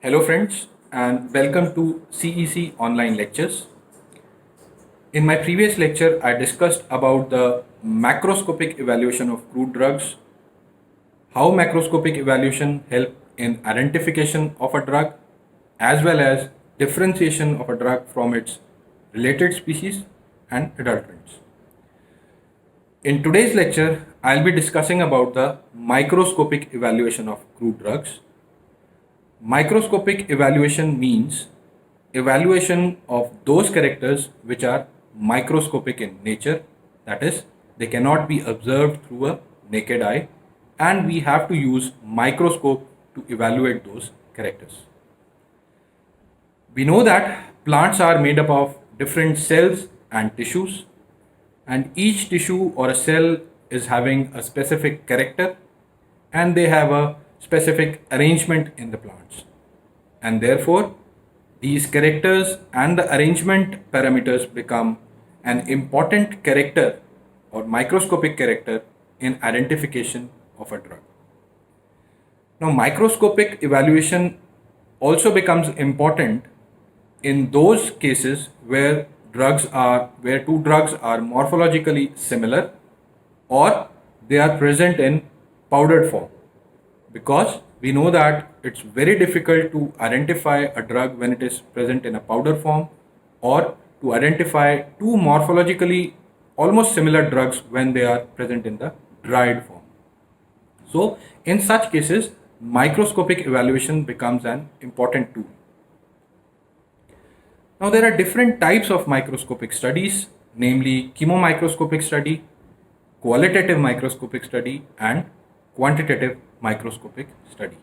Hello, friends, and welcome to CEC online lectures. In my previous lecture, I discussed about the macroscopic evaluation of crude drugs, how macroscopic evaluation help in identification of a drug, as well as differentiation of a drug from its related species and adulterants. In today's lecture, I'll be discussing about the microscopic evaluation of crude drugs. Microscopic evaluation means evaluation of those characters which are microscopic in nature, that is, they cannot be observed through a naked eye, and we have to use microscope to evaluate those characters. We know that plants are made up of different cells and tissues, and each tissue or a cell is having a specific character and they have a specific arrangement in the plants. And therefore, these characters and the arrangement parameters become an important character or microscopic character in identification of a drug. Now, microscopic evaluation also becomes important in those cases where two drugs are morphologically similar or they are present in powdered form, because we know that it's very difficult to identify a drug when it is present in a powder form, or to identify two morphologically almost similar drugs when they are present in the dried form. So in such cases, microscopic evaluation becomes an important tool. Now there are different types of microscopic studies, namely chemomicroscopic study, qualitative microscopic study, and quantitative microscopic study.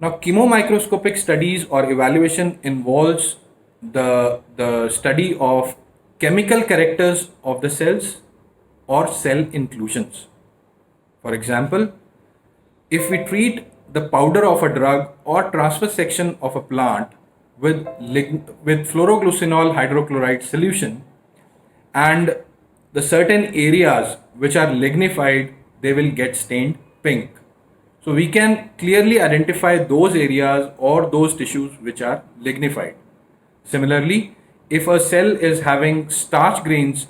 Now chemomicroscopic studies or evaluation involves the study of chemical characters of the cells or cell inclusions. For example, if we treat the powder of a drug or transverse section of a plant with fluoroglucinol hydrochloride solution, and the certain areas which are lignified, they will get stained pink. So we can clearly identify those areas or those tissues which are lignified. Similarly, if a cell is having starch grains,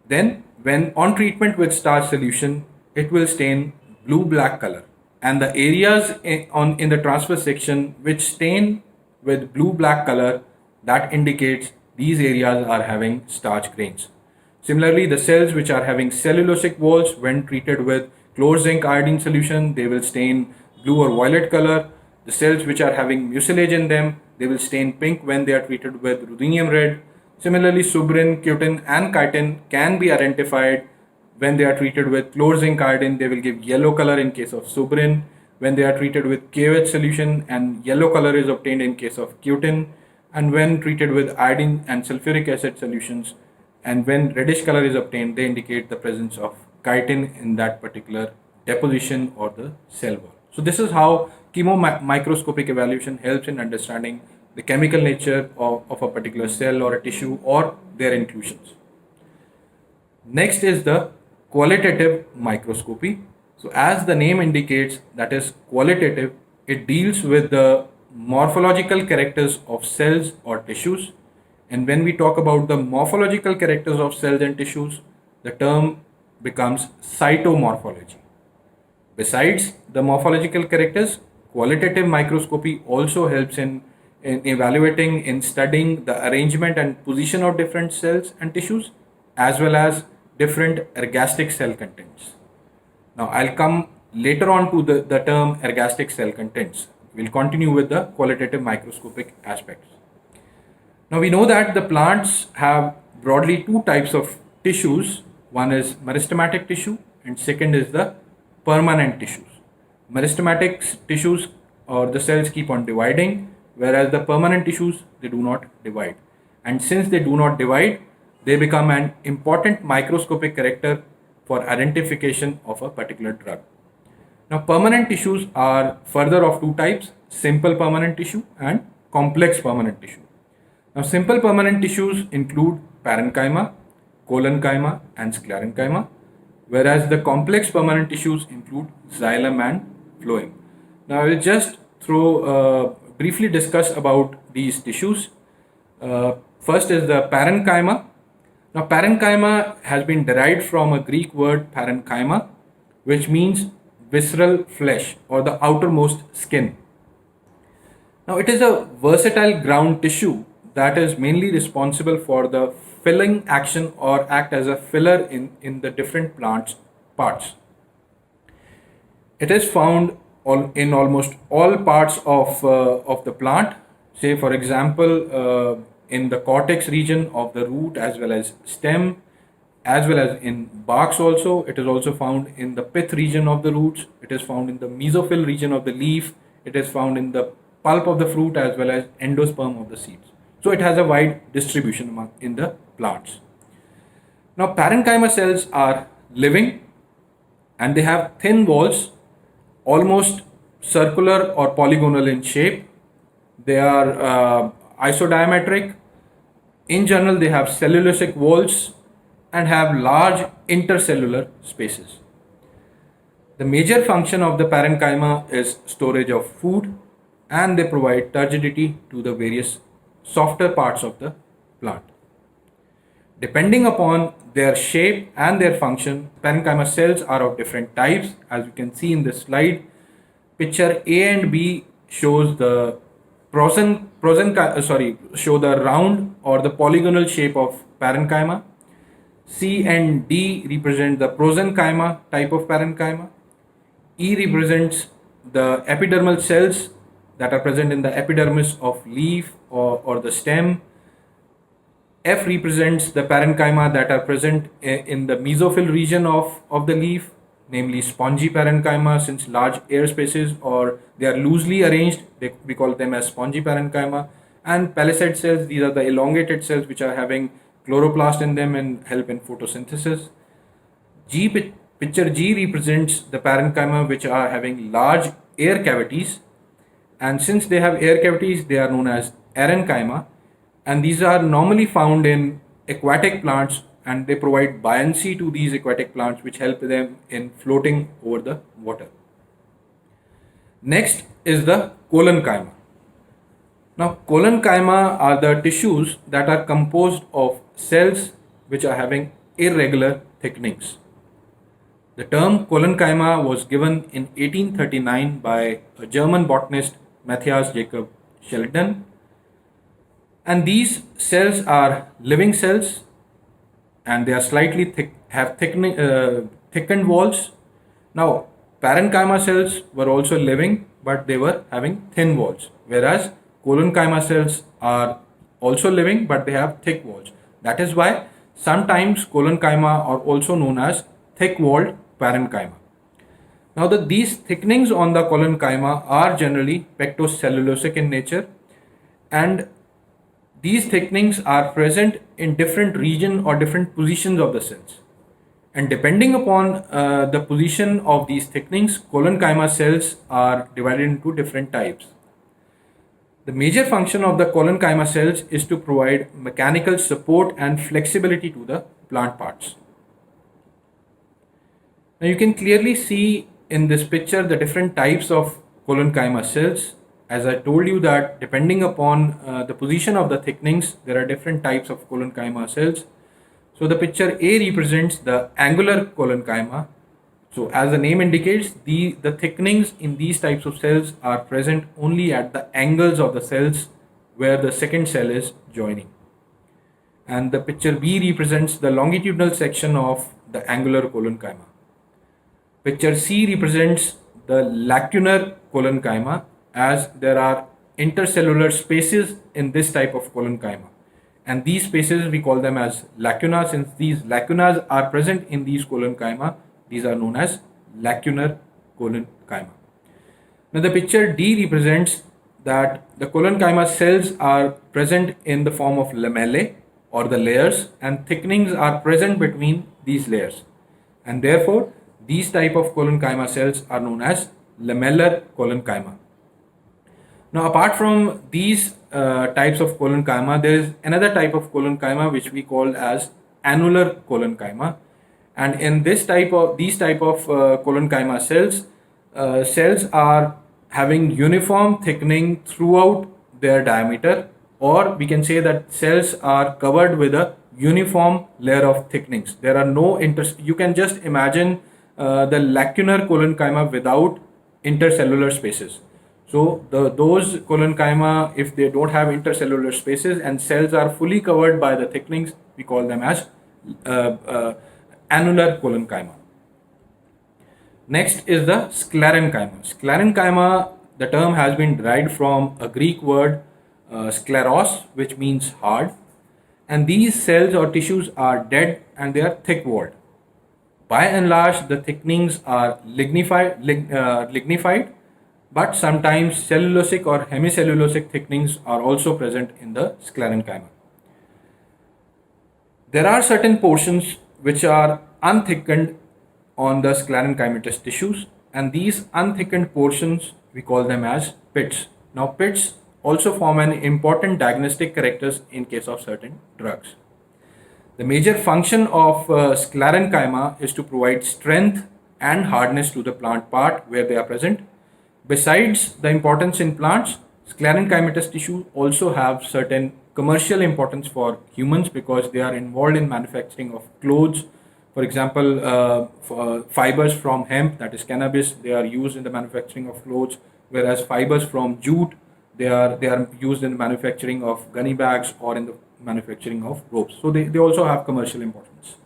then when on treatment with starch solution, it will stain blue black color, and the areas in the transverse section which stain with blue black color, that indicates these areas are having starch grains. Similarly, the cells which are having cellulosic walls, when treated with chlor zinc iodine solution, they will stain blue or violet color. The cells which are having mucilage in them, they will stain pink when they are treated with ruthenium red. Similarly, subrin, cutin, and chitin can be identified when they are treated with chlor zinc iodine. They will give yellow color in case of subrin. When they are treated with KOH solution, and yellow color is obtained in case of cutin. And when treated with iodine and sulfuric acid solutions, and when reddish color is obtained, they indicate the presence of chitin in that particular deposition or the cell wall. So this is how chemomicroscopic evaluation helps in understanding the chemical nature of a particular cell or a tissue or their inclusions. Next is the qualitative microscopy. So as the name indicates, that is qualitative, it deals with the morphological characters of cells or tissues. And when we talk about the morphological characters of cells and tissues, the term becomes cytomorphology. Besides the morphological characters, qualitative microscopy also helps in evaluating, in studying the arrangement and position of different cells and tissues, as well as different ergastic cell contents. Now I'll come later on to the term ergastic cell contents. We'll continue with the qualitative microscopic aspects. Now we know that the plants have broadly two types of tissues. One is meristematic tissue and second is the permanent tissues. Meristematic tissues or the cells keep on dividing, whereas the permanent tissues, they do not divide. And since they do not divide, they become an important microscopic character for identification of a particular drug. Now permanent tissues are further of two types: simple permanent tissue and complex permanent tissue. Now simple permanent tissues include parenchyma, collenchyma, and sclerenchyma, whereas the complex permanent tissues include xylem and phloem. Now I will just briefly discuss about these tissues. First is the parenchyma. Now, parenchyma has been derived from a Greek word parenchyma, which means visceral flesh or the outermost skin. Now, it is a versatile ground tissue that is mainly responsible for the filling action or act as a filler in the different plants parts. It is found in almost all parts of the plant. Say, for example, in the cortex region of the root as well as stem, as well as in barks also. It is also found in the pith region of the roots. It is found in the mesophyll region of the leaf. It is found in the pulp of the fruit as well as endosperm of the seeds. So it has a wide distribution in the plants. Now, parenchyma cells are living and they have thin walls, almost circular or polygonal in shape. They are isodiametric. In general, they have cellulosic walls and have large intercellular spaces. The major function of the parenchyma is storage of food, and they provide turgidity to the various softer parts of the plant. Depending upon their shape and their function, parenchyma cells are of different types. As you can see in this slide, picture A and B shows the show the round or the polygonal shape of parenchyma. C and D represent the prosenchyma type of parenchyma. E represents the epidermal cells that are present in the epidermis of leaf or the stem. F represents the parenchyma that are present in the mesophyll region of the leaf, namely spongy parenchyma. Since large air spaces or they are loosely arranged, we call them as spongy parenchyma. And palisade cells, these are the elongated cells which are having chloroplast in them and help in photosynthesis. Picture G represents the parenchyma which are having large air cavities, and since they have air cavities, they are known as aerenchyma, and these are normally found in aquatic plants, and they provide buoyancy to these aquatic plants which help them in floating over the water. Next is the collenchyma. Now, collenchyma are the tissues that are composed of cells which are having irregular thickenings. The term collenchyma was given in 1839 by a German botanist, Matthias Jakob Sheldon. And these cells are living cells and they are slightly thickened walls. Now, parenchyma cells were also living, but they were having thin walls, whereas collenchyma cells are also living, but they have thick walls. That is why sometimes collenchyma are also known as thick-walled parenchyma. Now, these thickenings on the collenchyma are generally pectocellulosic in nature, and these thickenings are present in different region or different positions of the cells. And depending upon the position of these thickenings, collenchyma cells are divided into different types. The major function of the collenchyma cells is to provide mechanical support and flexibility to the plant parts. Now you can clearly see in this picture the different types of collenchyma cells. As I told you that depending upon the position of the thickenings, there are different types of collenchyma cells. So the picture A represents the angular collenchyma. So as the name indicates, the thickenings in these types of cells are present only at the angles of the cells where the second cell is joining. And the picture B represents the longitudinal section of the angular collenchyma. Picture C represents the lacunar collenchyma, as there are intercellular spaces in this type of collenchyma. And these spaces we call them as lacuna. Since these lacunas are present in these collenchyma, these are known as lacunar collenchyma. Now the picture D represents that the collenchyma cells are present in the form of lamellae or the layers, and thickenings are present between these layers, and therefore these type of collenchyma cells are known as lamellar collenchyma. Now, apart from these types of collenchyma, there is another type of collenchyma which we call as annular collenchyma, and in these type of collenchyma cells, cells are having uniform thickening throughout their diameter, or we can say that cells are covered with a uniform layer of thickenings. There are no you can just imagine the lacunar collenchyma without intercellular spaces. So those collenchyma, if they don't have intercellular spaces and cells are fully covered by the thickenings, we call them as uh, uh, annular collenchyma. Next is the sclerenchyma. Sclerenchyma, the term has been derived from a Greek word scleros, which means hard. And these cells or tissues are dead and they are thick walled. By and large, the thickenings are lignified, but sometimes cellulosic or hemicellulosic thickenings are also present in the sclerenchyma. There are certain portions which are unthickened on the sclerenchymatous tissues, and these unthickened portions we call them as pits. Now, pits also form an important diagnostic characters in case of certain drugs. The major function of sclerenchyma is to provide strength and hardness to the plant part where they are present. Besides the importance in plants, sclerenchymatous tissue also have certain commercial importance for humans because they are involved in manufacturing of clothes. For example, fibers from hemp, that is cannabis, they are used in the manufacturing of clothes, whereas fibers from jute, they are used in the manufacturing of gunny bags or in the manufacturing of ropes. So they also have commercial importance.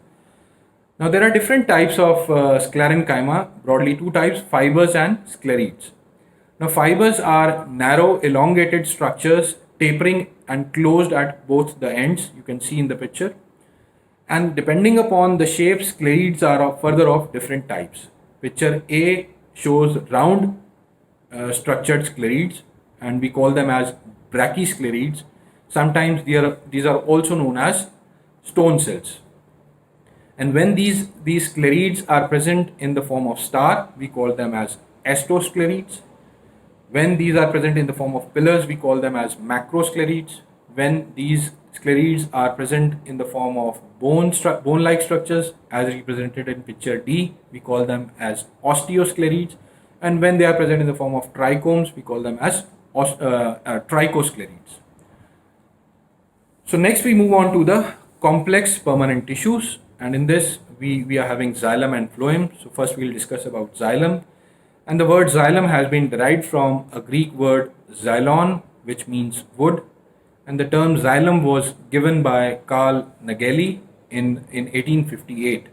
Now there are different types of sclerenchyma, broadly two types, fibers and sclerites. Now fibers are narrow elongated structures tapering and closed at both the ends, you can see in the picture. And depending upon the shape, sclerites are further of different types. Picture A shows round structured sclerites and we call them as brachysclerites. Sometimes these are also known as stone cells. And when these sclerites are present in the form of star, we call them as astosclerites. When these are present in the form of pillars, we call them as macrosclerites. When these sclerites are present in the form of bone-like structures, as represented in picture D, we call them as osteosclerites. And when they are present in the form of trichomes, we call them as trichosclerites. So next we move on to the complex permanent tissues, and in this we are having xylem and phloem. So first we'll discuss about xylem. And the word xylem has been derived from a Greek word xylon, which means wood. And the term xylem was given by Carl Nageli in 1858.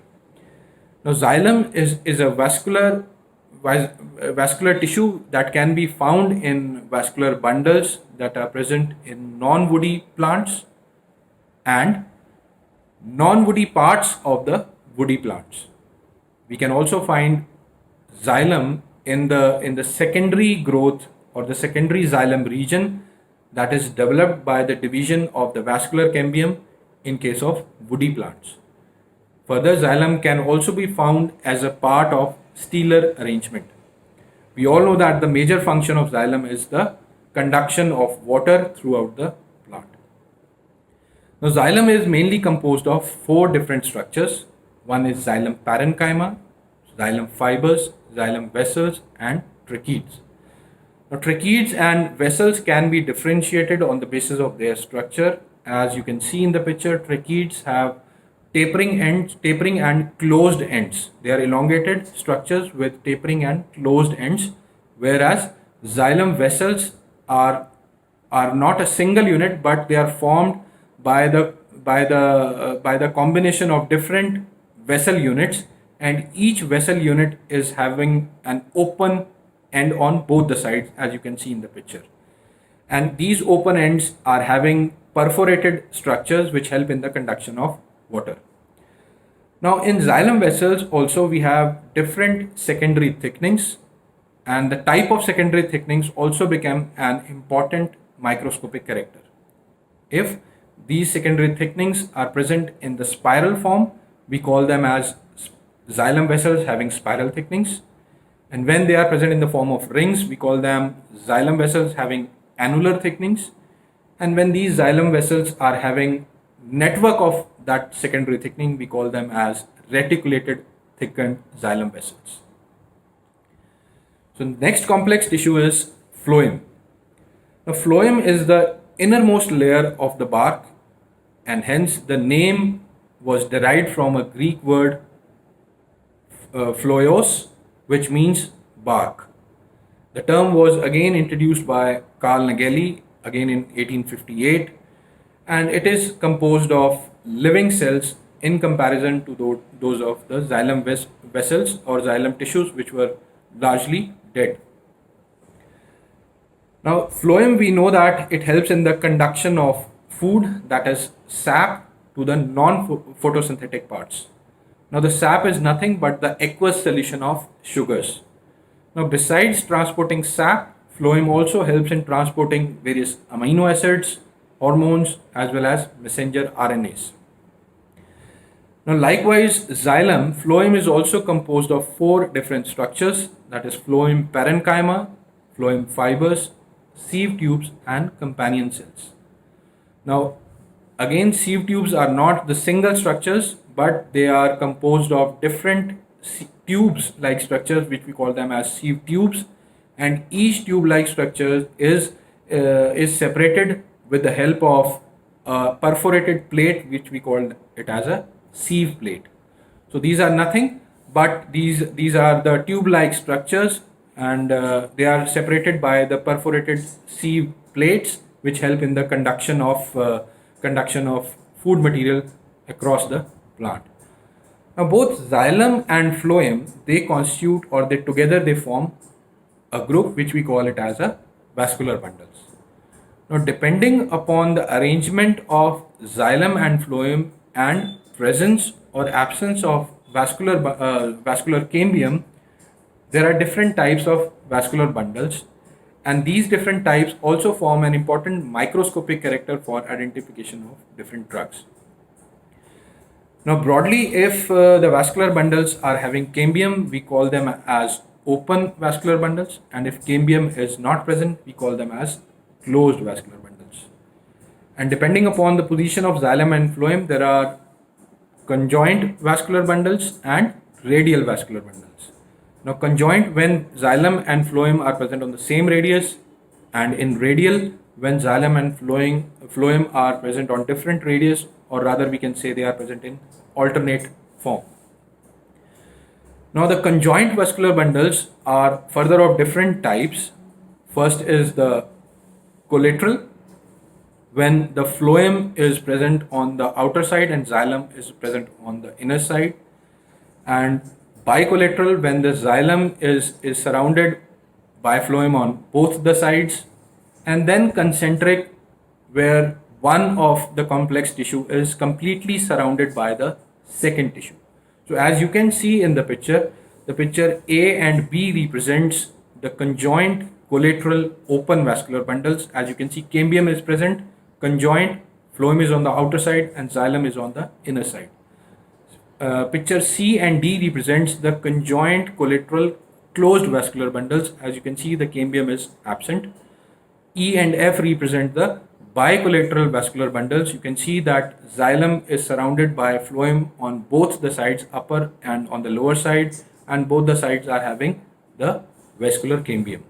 Now, xylem is a vascular tissue that can be found in vascular bundles that are present in non-woody plants and non-woody parts of the woody plants. We can also find xylem in the secondary growth or the secondary xylem region that is developed by the division of the vascular cambium in case of woody plants. Further, xylem can also be found as a part of steeler arrangement. We all know that the major function of xylem is the conduction of water throughout the plant. Now, xylem is mainly composed of four different structures. One is xylem parenchyma, xylem fibers, xylem vessels, and tracheids. Now, tracheids and vessels can be differentiated on the basis of their structure. As you can see in the picture, tracheids have tapering and closed ends. They are elongated structures with tapering and closed ends, whereas xylem vessels are not a single unit, but they are formed by the combination of different vessel units, and each vessel unit is having an open end on both the sides, as you can see in the picture. And these open ends are having perforated structures which help in the conduction of water. Now, in xylem vessels also we have different secondary thickenings, and the type of secondary thickenings also became an important microscopic character. If these secondary thickenings are present in the spiral form, we call them as xylem vessels having spiral thickenings. And when they are present in the form of rings, we call them xylem vessels having annular thickenings. And when these xylem vessels are having network of that secondary thickening, we call them as reticulated thickened xylem vessels. So next complex tissue is phloem. Now phloem is the innermost layer of the bark, and hence the name was derived from a Greek word phloios, which means bark. The term was again introduced by Carl Nageli again in 1858, and it is composed of living cells in comparison to those of the xylem vessels or xylem tissues, which were largely dead. Now, phloem, we know that it helps in the conduction of food, that is sap, to the non-photosynthetic parts. Now, the sap is nothing but the aqueous solution of sugars. Now, besides transporting sap, phloem also helps in transporting various amino acids, hormones, as well as messenger RNAs. Now, likewise, phloem is also composed of four different structures, that is phloem parenchyma, phloem fibers, sieve tubes, and companion cells. Now, again, sieve tubes are not the single structures, but they are composed of different tubes like structures, which we call them as sieve tubes, and each tube like structure is separated with the help of a perforated plate, which we call it as a sieve plate. So these are nothing but these are the tube like structures, and they are separated by the perforated sieve plates, which help in the conduction of food material across the plant. Now both xylem and phloem, they constitute, or they form a group which we call it as a vascular bundles. Now depending upon the arrangement of xylem and phloem and presence or absence of vascular cambium, there are different types of vascular bundles, and these different types also form an important microscopic character for identification of different drugs. Now broadly, if the vascular bundles are having cambium, we call them as open vascular bundles, and if cambium is not present, we call them as closed vascular bundles. And depending upon the position of xylem and phloem, there are conjoint vascular bundles and radial vascular bundles. Now conjoint, when xylem and phloem are present on the same radius, and in radial, when xylem and phloem are present on different radius, or rather we can say they are present in alternate form. Now the conjoint vascular bundles are further of different types. First is the collateral, when the phloem is present on the outer side and xylem is present on the inner side, and bicollateral, when the xylem is surrounded by phloem on both the sides, and then concentric, where one of the complex tissue is completely surrounded by the second tissue. So as you can see in the picture A and B represents the conjoint, collateral, open vascular bundles. As you can see, cambium is present, conjoint, phloem is on the outer side, and xylem is on the inner side. Picture C and D represents the conjoint, collateral, closed vascular bundles. As you can see, the cambium is absent. E and F represent the bicollateral vascular bundles. You can see that xylem is surrounded by phloem on both the sides, upper and on the lower side, and both the sides are having the vascular cambium.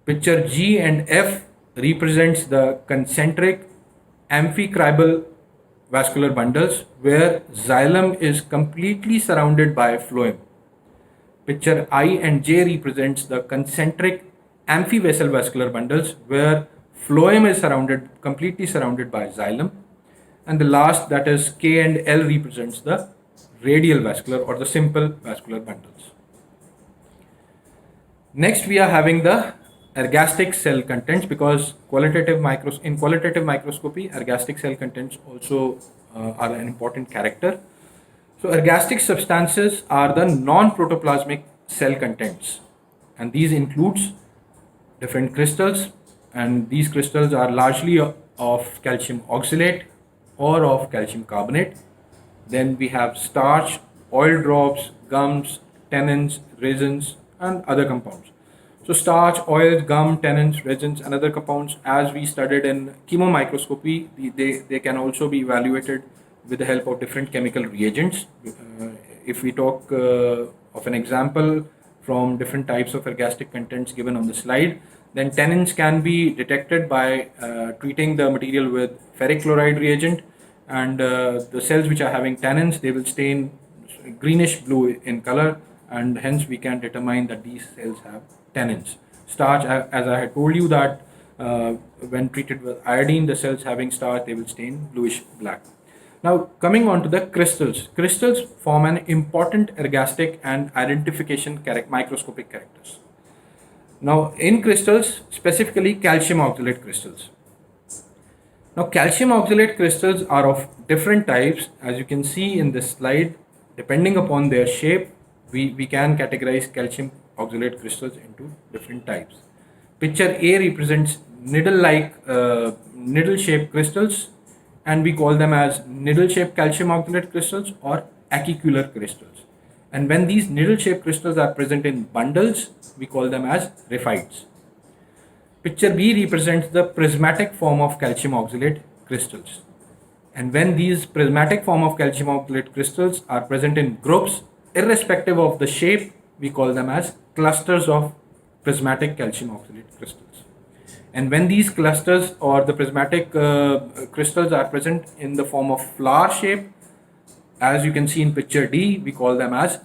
Picture G and F represents the concentric amphicribal vascular bundles, where xylem is completely surrounded by phloem. Picture I and J represents the concentric amphivessel vascular bundles, where phloem is completely surrounded by xylem. And the last, that is K and L, represents the radial vascular or the simple vascular bundles. Next, we are having the ergastic cell contents, because in qualitative microscopy, ergastic cell contents also are an important character. So ergastic substances are the non-protoplasmic cell contents, and these includes different crystals, and these crystals are largely of calcium oxalate or of calcium carbonate. Then we have starch, oil drops, gums, tannins, resins, and other compounds. So starch, oil, gum, tannins, resins, and other compounds, as we studied in chemomicroscopy, they can also be evaluated with the help of different chemical reagents. If we talk of an example, from different types of ergastic contents given on the slide. Then tannins can be detected by treating the material with ferric chloride reagent, and the cells which are having tannins, they will stain greenish blue in color, and hence we can determine that these cells have tannins. Starch, as I had told you, that when treated with iodine, the cells having starch, they will stain bluish black. Now, coming on to the crystals. Crystals form an important ergastic and identification microscopic characters. Now, in crystals, specifically calcium oxalate crystals. Now, calcium oxalate crystals are of different types. As you can see in this slide, depending upon their shape, we can categorize calcium oxalate crystals into different types. Picture A represents needle-shaped crystals, and we call them as needle-shaped calcium oxalate crystals or acicular crystals. And when these needle-shaped crystals are present in bundles, we call them as rhyphides. Picture B represents the prismatic form of calcium oxalate crystals. And when these prismatic form of calcium oxalate crystals are present in groups, irrespective of the shape, we call them as clusters of prismatic calcium oxalate crystals. And when these clusters or the prismatic crystals are present in the form of flower shape, as you can see in picture D, we call them as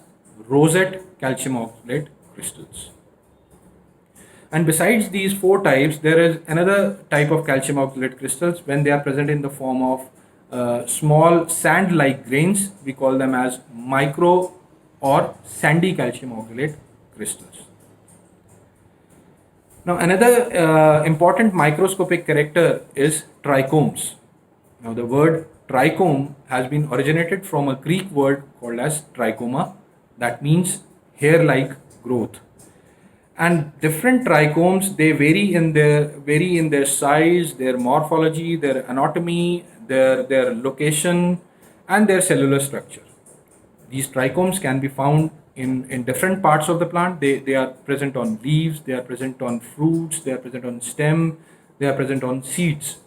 rosette calcium oxalate crystals. And besides these four types, there is another type of calcium oxalate crystals. When they are present in the form of small sand-like grains, we call them as micro or sandy calcium oxalate crystals. Now, another important microscopic character is trichomes. Now, the word trichome has been originated from a Greek word called as trichoma, that means hair-like growth. And different trichomes, they vary in their size, their morphology, their anatomy, their location, and their cellular structure. These trichomes can be found in different parts of the plant. They are present on leaves, they are present on fruits, they are present on stem, they are present on seeds.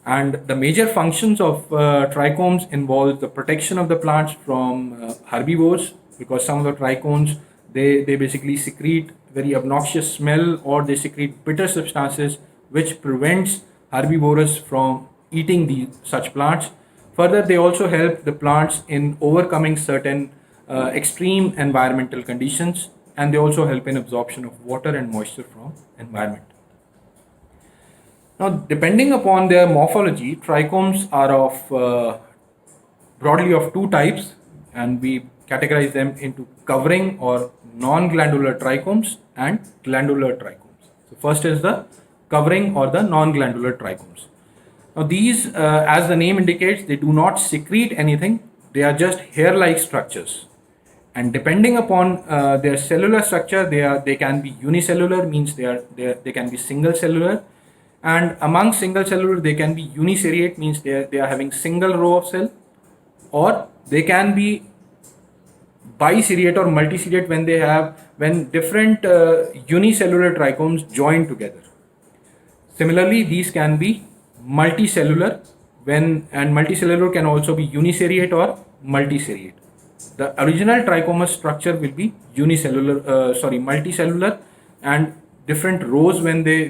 And the major functions of trichomes involve the protection of the plants from herbivores, because some of the trichomes, they basically secrete very obnoxious smell, or they secrete bitter substances which prevents herbivores from eating such plants. Further, they also help the plants in overcoming certain extreme environmental conditions, and they also help in absorption of water and moisture from environment. Now, depending upon their morphology, trichomes are of broadly of two types, and we categorize them into covering or non-glandular trichomes and glandular trichomes. So first is the covering or the non-glandular trichomes. Now these, as the name indicates, they do not secrete anything. They are just hair-like structures. And depending upon their cellular structure, they can be unicellular, means they can be single cellular. And among single cellular, they can be uniseriate, means they are having single row of cell, or they can be biseriate or multiseriate when different unicellular trichomes join together. Similarly, these can be multicellular, and multicellular can also be uniseriate or multiseriate. The original trichoma structure will be multicellular, and different rows, when they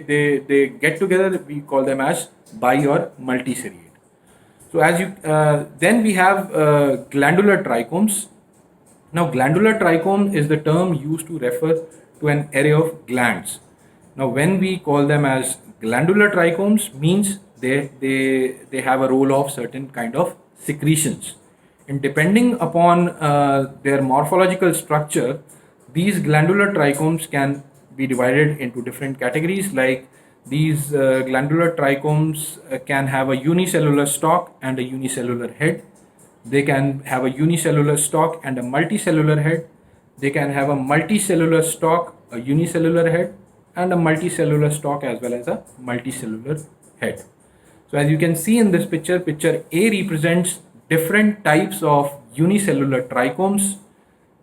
get together, we call them as bi or multiseriate. So then we have glandular trichomes. Now, glandular trichome is the term used to refer to an array of glands. Now, when we call them as glandular trichomes, means they have a role of certain kind of secretions. And depending upon their morphological structure, these glandular trichomes can be divided into different categories. Like these glandular trichomes can have a unicellular stalk and a unicellular head. They can have a unicellular stalk and a multicellular head. They can have a multicellular stalk, a unicellular head, and a multicellular stalk as well as a multicellular head. So as you can see in this picture, picture A represents different types of unicellular trichomes,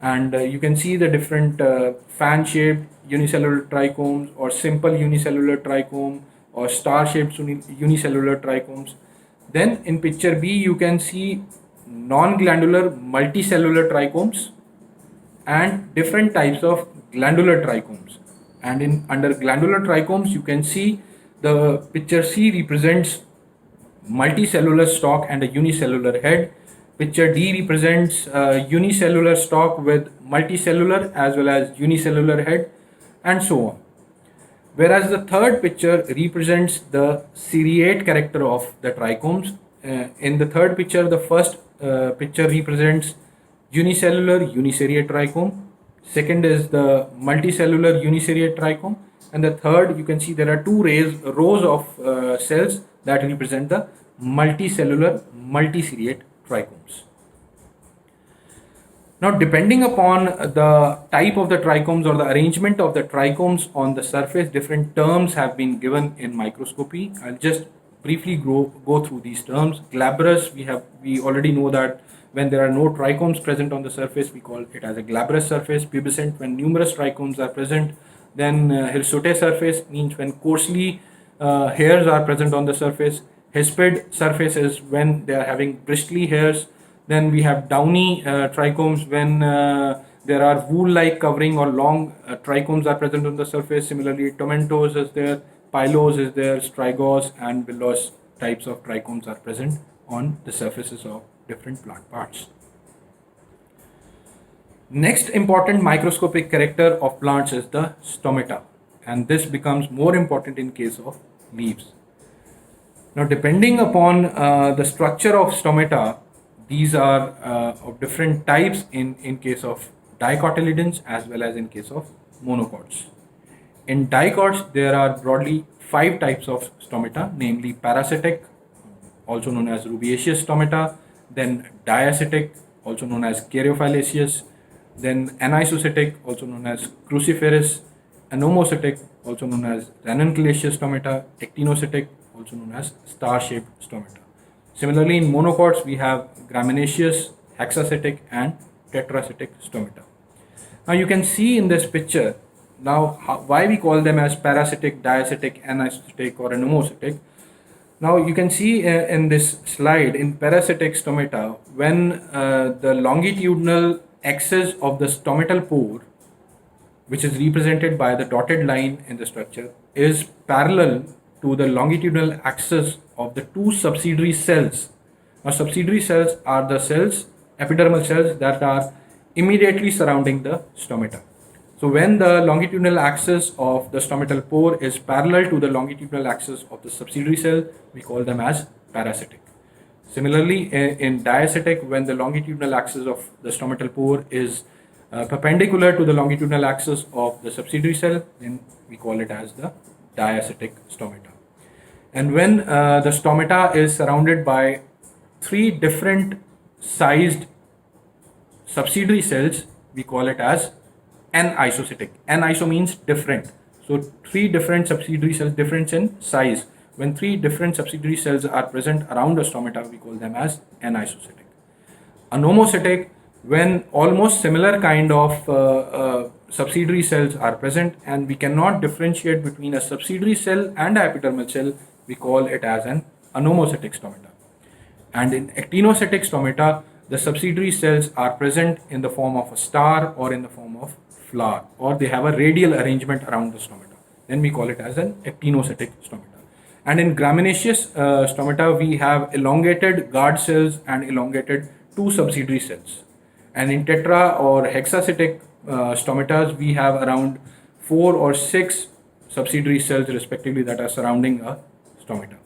and you can see the different fan-shaped unicellular trichomes, or simple unicellular trichome, or star-shaped unicellular trichomes. Then in picture B, you can see non-glandular multicellular trichomes and different types of glandular trichomes. And in under glandular trichomes, you can see the picture C represents multicellular stalk and a unicellular head. Picture D represents unicellular stalk with multicellular as well as unicellular head, and so on. Whereas the third picture represents the seriate character of the trichomes. In the third picture, the first picture represents unicellular uniseriate trichome. Second is the multicellular uniseriate trichome. And the third, you can see there are two rows of cells that represent the multicellular multiseriate trichomes. Now, depending upon the type of the trichomes or the arrangement of the trichomes on the surface, different terms have been given in microscopy. I'll just briefly go through these terms. Glabrous, we already know that when there are no trichomes present on the surface, we call it as a glabrous surface. Pubescent, when numerous trichomes are present. Then hirsute surface means when coarsely hairs are present on the surface. Hispid surface is when they are having bristly hairs. Then we have downy trichomes when there are wool-like covering or long trichomes are present on the surface. Similarly, tomentoes is there, pylos is there, strigos and villose types of trichomes are present on the surfaces of different plant parts. Next important microscopic character of plants is the stomata, and this becomes more important in case of leaves. Now, depending upon the structure of stomata, these are of different types in case of dicotyledons as well as in case of monocots. In dicots, there are broadly 5 types of stomata, namely parasitic, also known as rubiaceous stomata, then diacitic, also known as caryophyllaceous, then anisocytic, also known as cruciferous, anomocytic, also known as ranunculaceous stomata, actinocytic, also known as star-shaped stomata. Similarly, in monocots, we have graminaceous, hexacytic, and tetracytic stomata. Now, you can see in this picture why we call them as parasitic, diacitic, anisocytic, or anomocytic. Now, you can see in this slide in parasitic stomata, when the longitudinal axis of the stomatal pore, which is represented by the dotted line in the structure, is parallel to the longitudinal axis of the 2 subsidiary cells. Now, subsidiary cells are the cells, epidermal cells, that are immediately surrounding the stomata. So, when the longitudinal axis of the stomatal pore is parallel to the longitudinal axis of the subsidiary cell, we call them as parasitic. Similarly, in diacitic, when the longitudinal axis of the stomatal pore is perpendicular to the longitudinal axis of the subsidiary cell, then we call it as the diacitic stomata. And when the stomata is surrounded by 3 different sized subsidiary cells, we call it as anisocytic. Aniso means different. So 3 different subsidiary cells, different in size. When 3 different subsidiary cells are present around the stomata, we call them as anisocytic. Anomocytic, when almost similar kind of subsidiary cells are present and we cannot differentiate between a subsidiary cell and an epidermal cell, we call it as an anomocytic stomata. And in actinocytic stomata, the subsidiary cells are present in the form of a star or in the form of flower, or they have a radial arrangement around the stomata. Then we call it as an actinocytic stomata. And in graminaceous stomata, we have elongated guard cells and elongated 2 subsidiary cells. And in tetra or hexacytic stomatas, we have around 4 or 6 subsidiary cells respectively that are surrounding a stomata.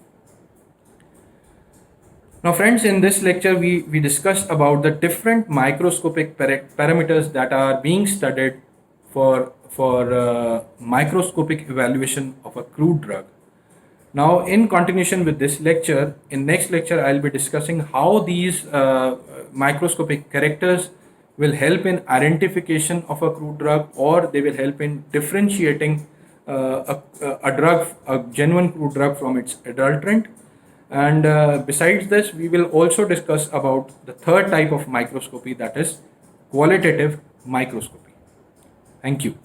Now friends, in this lecture we discussed about the different microscopic parameters that are being studied for microscopic evaluation of a crude drug. Now, in continuation with this lecture, in next lecture I'll be discussing how these microscopic characters will help in identification of a crude drug, or they will help in differentiating a genuine crude drug from its adulterant. And besides this, we will also discuss about the third type of microscopy, that is qualitative microscopy. Thank you.